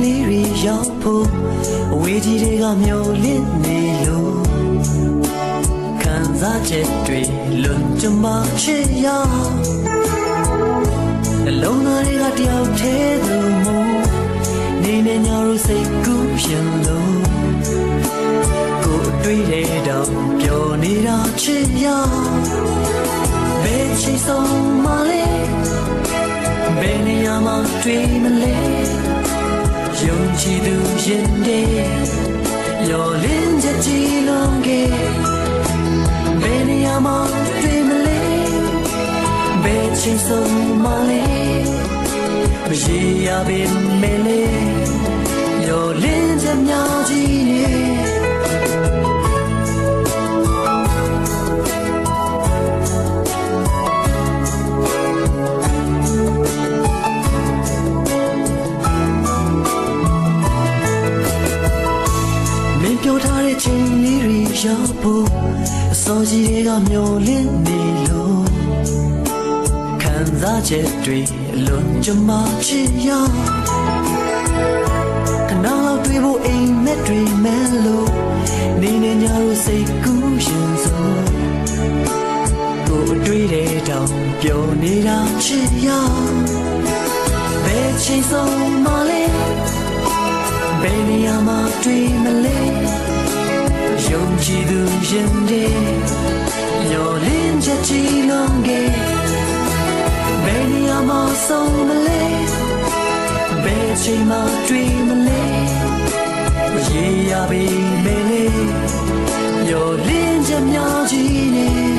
လေးတွေရောက်ဖို့အဝေးကြီးတွေကမျောလင့်နေလို့ခံစားချက်တွေလွန်ကျမချစ်ရနှလုံးသားတွေကတယောက်တည်းသူမို့နေနေညတို့စိတ်ကူးပြန်လို့ကိုယ်တွေ့တဲ့တော့ပျော်နေတာချစ်ရဘယ်ချိန်ဆုံးမလဲဘယ်နေရာမှာတွေ့မလဲယုံကြည်သူရင်တဲ့ရောလင်းချက်ကြည်လုံးကဘယ်နေရာမှာတွေ့မလဲဘယ်ချိန်ဆုံးမလဲမရေရပေမဲ့လေရောလင်းချက်များကြီးနဲ့ပြောထားတဲ့ချိန်လေးတွေရောက်ဖို့အစောကြီးတွေကမျောလင့်နေလို့ခံစားချက်တွေအလွန်ကျမချစ်ရခဏလောက်တွေ့ဖို့အိမ်မက်တွေမဲလို့နေနေညတို့စိတ်ကူးရင်စို့ကိုယ်တွေ့တဲ့တောင်ပျော်နေတာချစ်ရဘယ်ချိန်ဆုံးမလဲဘယ်နေရာမှာတွေ့မလဲယုံကြည်သူရင်တဲ့ရောလင်းချက်ကြီးလုံးကဘယ်နေရာမှာဆုံးမလဲဘယ်ချိန်မှာတွေ့မလဲမရေရပေမဲ့လေရောလင်းချက်များကြီးနဲ့